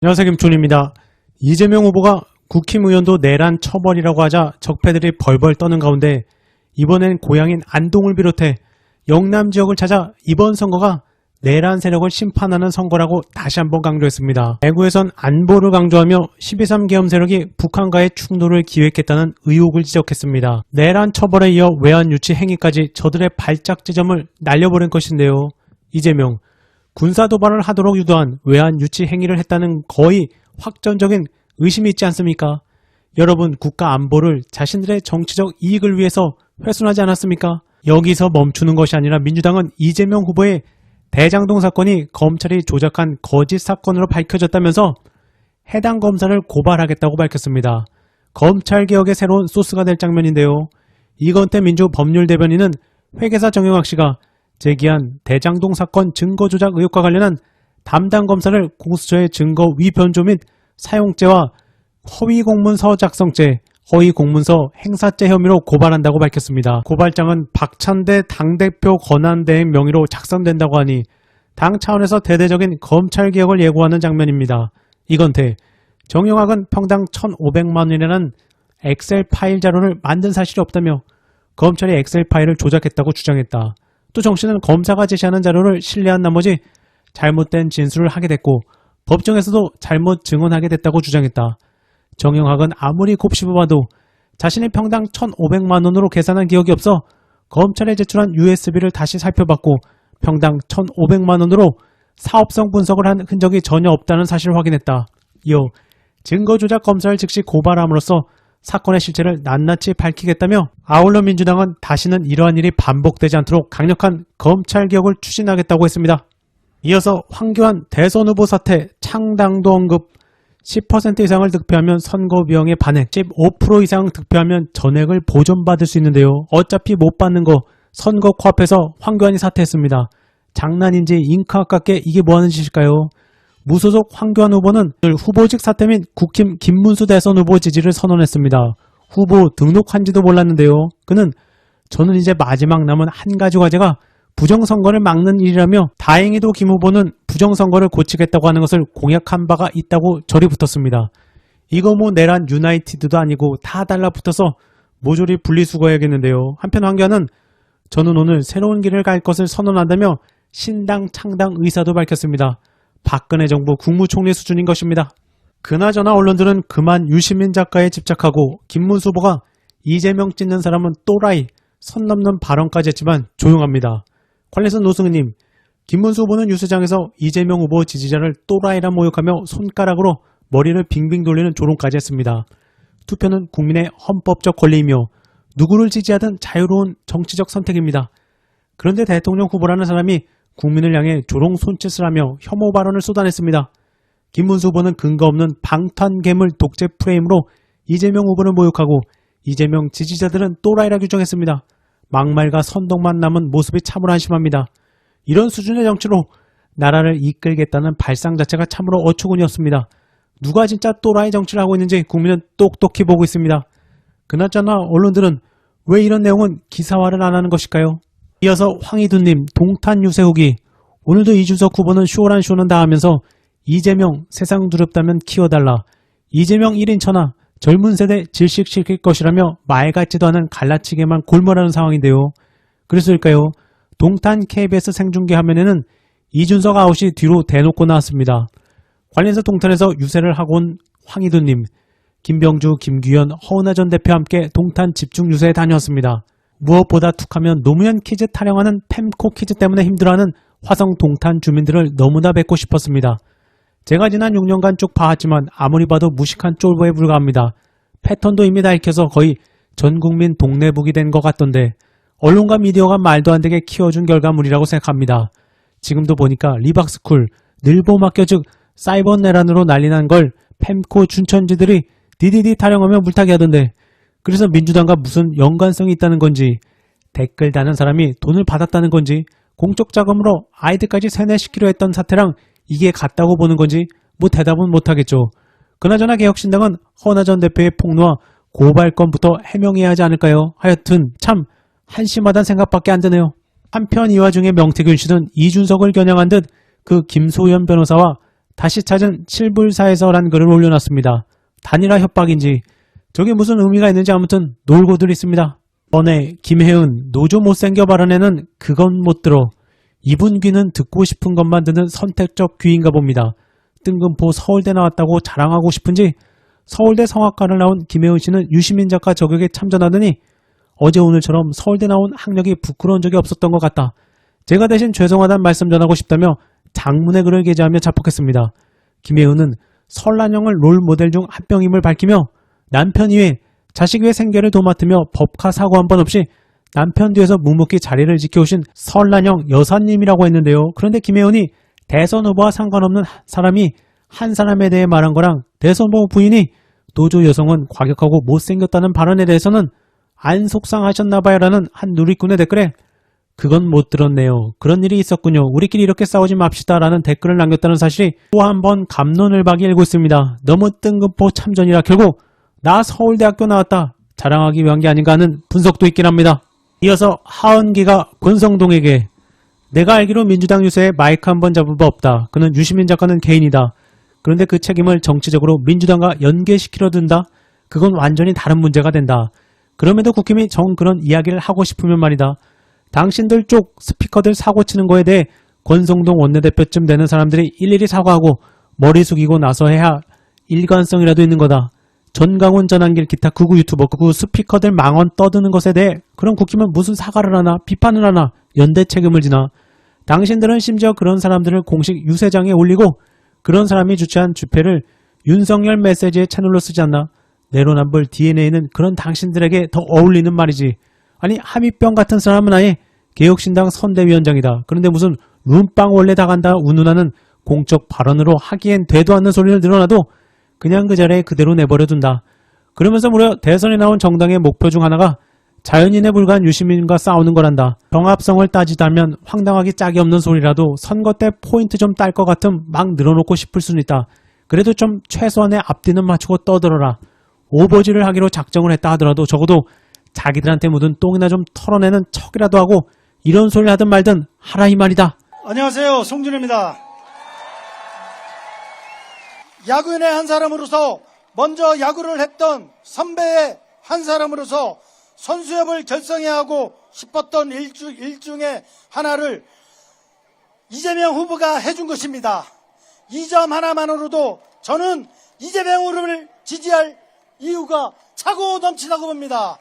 안녕하세요, 김준입니다. 이재명 후보가 국힘 의원도 내란 처벌이라고 하자 적폐들이 벌벌 떠는 가운데 이번엔 고향인 안동을 비롯해 영남 지역을 찾아 이번 선거가 내란 세력을 심판하는 선거라고 다시 한번 강조했습니다. 대구에선 안보를 강조하며 12.3 계엄 세력이 북한과의 충돌을 기획했다는 의혹을 지적했습니다. 내란 처벌에 이어 외환 유치 행위까지 저들의 발작 지점을 날려버린 것인데요. 이재명, 군사 도발을 하도록 유도한 외환 유치 행위를 했다는 거의 확정적인 의심이 있지 않습니까? 여러분, 국가 안보를 자신들의 정치적 이익을 위해서 훼손하지 않았습니까? 여기서 멈추는 것이 아니라 민주당은 이재명 후보의 대장동 사건이 검찰이 조작한 거짓 사건으로 밝혀졌다면서 해당 검사를 고발하겠다고 밝혔습니다. 검찰개혁의 새로운 소스가 될 장면인데요. 이건태 민주법률 대변인은 회계사 정영학 씨가 제기한 대장동 사건 증거 조작 의혹과 관련한 담당 검사를 공수처의 증거 위변조 및 사용죄와 허위 공문서 작성죄, 허위 공문서 행사죄 혐의로 고발한다고 밝혔습니다. 고발장은 박찬대 당대표 권한대행 명의로 작성된다고 하니 당 차원에서 대대적인 검찰개혁을 예고하는 장면입니다. 이건태, 정영학은 평당 1,500만 원이라는 엑셀 파일 자료를 만든 사실이 없다며 검찰이 엑셀 파일을 조작했다고 주장했다. 또 정 씨는 검사가 제시하는 자료를 신뢰한 나머지 잘못된 진술을 하게 됐고 법정에서도 잘못 증언하게 됐다고 주장했다. 정영학은 아무리 곱씹어봐도 자신이 평당 1,500만 원으로 계산한 기억이 없어 검찰에 제출한 USB를 다시 살펴봤고 평당 1,500만 원으로 사업성 분석을 한 흔적이 전혀 없다는 사실을 확인했다. 이어 증거조작 검사를 즉시 고발함으로써 사건의 실체를 낱낱이 밝히겠다며 아울러 민주당은 다시는 이러한 일이 반복되지 않도록 강력한 검찰개혁을 추진하겠다고 했습니다. 이어서 황교안 대선 후보 사태 창당도 언급. 10% 이상을 득표하면 선거 비용의 반액, 15% 이상 득표하면 전액을 보전받을 수 있는데요. 어차피 못 받는 거 선거 코앞에서 황교안이 사퇴했습니다. 장난인지 잉크 아깝게 이게 뭐하는 짓일까요? 무소속 황교안 후보는 오늘 후보직 사퇴 및 국힘 김문수 대선 후보 지지를 선언했습니다. 후보 등록한지도 몰랐는데요. 그는 저는 이제 마지막 남은 한 가지 과제가 부정선거를 막는 일이라며 다행히도 김 후보는 부정선거를 고치겠다고 하는 것을 공약한 바가 있다고 절이 붙었습니다. 이거 뭐 내란 유나이티드도 아니고 다 달라붙어서 모조리 분리수거해야겠는데요. 한편 황교안은 저는 오늘 새로운 길을 갈 것을 선언한다며 신당 창당 의사도 밝혔습니다. 박근혜 정부 국무총리 수준인 것입니다. 그나저나 언론들은 그만 유시민 작가에 집착하고 김문수 후보가 이재명 찢는 사람은 또라이, 선 넘는 발언까지 했지만 조용합니다. 관련해서 노승은님, 김문수 후보는 유세장에서 이재명 후보 지지자를 또라이라 모욕하며 손가락으로 머리를 빙빙 돌리는 조롱까지 했습니다. 투표는 국민의 헌법적 권리이며 누구를 지지하든 자유로운 정치적 선택입니다. 그런데 대통령 후보라는 사람이 국민을 향해 조롱 손짓을 하며 혐오 발언을 쏟아냈습니다. 김문수 후보는 근거 없는 방탄괴물 독재 프레임으로 이재명 후보를 모욕하고 이재명 지지자들은 또라이라 규정했습니다. 막말과 선동만 남은 모습이 참으로 한심합니다. 이런 수준의 정치로 나라를 이끌겠다는 발상 자체가 참으로 어처구니였습니다. 누가 진짜 또라이 정치를 하고 있는지 국민은 똑똑히 보고 있습니다. 그나저나 언론들은 왜 이런 내용은 기사화를 안 하는 것일까요? 이어서 황희두님, 동탄 유세 후기. 오늘도 이준석 후보는 쇼란 쇼는 다 하면서 이재명 세상 두렵다면 키워달라. 이재명 1인 천하. 젊은 세대 질식시킬 것이라며 말 같지도 않은 갈라치기만 골몰하는 상황인데요. 그래서일까요? 동탄 KBS 생중계 화면에는 이준석 아웃이 뒤로 대놓고 나왔습니다. 관련해서 동탄에서 유세를 하고 온 황희두님, 김병주, 김규현, 허은하 전 대표와 함께 동탄 집중 유세에 다녀왔습니다. 무엇보다 툭하면 노무현 퀴즈 타령하는 팸코 퀴즈 때문에 힘들어하는 화성 동탄 주민들을 너무나 뵙고 싶었습니다. 제가 지난 6년간 쭉 봐왔지만 아무리 봐도 무식한 쫄보에 불과합니다. 패턴도 이미 다 익혀서 거의 전국민 동네북이 된 것 같던데 언론과 미디어가 말도 안 되게 키워준 결과물이라고 생각합니다. 지금도 보니까 리박스쿨, 늘보 맡겨 즉 사이버 내란으로 난리난 걸 팸코 춘천지들이 디디디 타령하며 물타기 하던데 그래서 민주당과 무슨 연관성이 있다는 건지 댓글 다는 사람이 돈을 받았다는 건지 공적 자금으로 아이들까지 세뇌시키려 했던 사태랑 이게 같다고 보는 건지 뭐 대답은 못하겠죠. 그나저나 개혁신당은 허은하 전 대표의 폭로와 고발건부터 해명해야 하지 않을까요? 하여튼 참 한심하다는 생각밖에 안 드네요. 한편 이 와중에 명태균 씨는 이준석을 겨냥한 듯 그 김소연 변호사와 다시 찾은 7불사에서란 글을 올려놨습니다. 단일화 협박인지 저게 무슨 의미가 있는지 아무튼 놀고들 있습니다. 번에 김혜은 노조 못생겨 발언에는 그건 못 들어. 이분 귀는 듣고 싶은 것만 듣는 선택적 귀인가 봅니다. 뜬금포 서울대 나왔다고 자랑하고 싶은지 서울대 성악과를 나온 김혜은 씨는 유시민 작가 저격에 참전하더니 어제 오늘처럼 서울대 나온 학력이 부끄러운 적이 없었던 것 같다. 제가 대신 죄송하다는 말씀 전하고 싶다며 장문의 글을 게재하며 자폭했습니다. 김혜은은 설란형을 롤 모델 중 한 명임을 밝히며 남편 이외 자식 외 생계를 도맡으며 법카 사고 한 번 없이 남편 뒤에서 묵묵히 자리를 지켜오신 설란형 여사님이라고 했는데요. 그런데 김혜은이 대선 후보와 상관없는 사람이 한 사람에 대해 말한 거랑 대선 후보 부인이 노조 여성은 과격하고 못생겼다는 발언에 대해서는 안 속상하셨나봐요라는 한 누리꾼의 댓글에 그건 못 들었네요. 그런 일이 있었군요. 우리끼리 이렇게 싸우지 맙시다라는 댓글을 남겼다는 사실이 또 한 번 갑론을박이 일고 있습니다. 너무 뜬금포 참전이라 결국 나 서울대학교 나왔다 자랑하기 위한 게 아닌가 하는 분석도 있긴 합니다. 이어서 하은기가 권성동에게 내가 알기로 민주당 유세에 마이크 한 번 잡은 바 없다. 그는 유시민 작가는 개인이다. 그런데 그 책임을 정치적으로 민주당과 연계시키려 든다. 그건 완전히 다른 문제가 된다. 그럼에도 국힘이 정 그런 이야기를 하고 싶으면 말이다. 당신들 쪽 스피커들 사고치는 거에 대해 권성동 원내대표쯤 되는 사람들이 일일이 사과하고 머리 숙이고 나서 해야 일관성이라도 있는 거다. 전강훈 전한길 기타 극우 유튜버 극우 스피커들 망언 떠드는 것에 대해 그런 국힘은 무슨 사과를 하나 비판을 하나 연대 책임을 지나. 당신들은 심지어 그런 사람들을 공식 유세장에 올리고 그런 사람이 주최한 집회를 윤석열 메시지의 채널로 쓰지 않나. 내로남불 DNA는 그런 당신들에게 더 어울리는 말이지. 아니 함의병 같은 사람은 아예 개혁신당 선대위원장이다. 그런데 무슨 룸빵 원래 다 간다 운운하는 공적 발언으로 하기엔 되도 않는 소리를 늘어놔도 그냥 그 자리에 그대로 내버려둔다. 그러면서 무려 대선에 나온 정당의 목표 중 하나가 자연인에 불과한 유시민과 싸우는 거란다. 정합성을 따지다면 황당하기 짝이 없는 소리라도 선거 때 포인트 좀 딸 것 같음 막 늘어놓고 싶을 수는 있다. 그래도 좀 최소한의 앞뒤는 맞추고 떠들어라. 오버지를 하기로 작정을 했다 하더라도 적어도 자기들한테 묻은 똥이나 좀 털어내는 척이라도 하고 이런 소리를 하든 말든 하라 이 말이다. 안녕하세요. 송준호입니다. 야구인의 한 사람으로서 먼저 야구를 했던 선배의 한 사람으로서 선수협을 결성해야 하고 싶었던 일 중에 하나를 이재명 후보가 해준 것입니다. 이 점 하나만으로도 저는 이재명 후보를 지지할 이유가 차고 넘치다고 봅니다.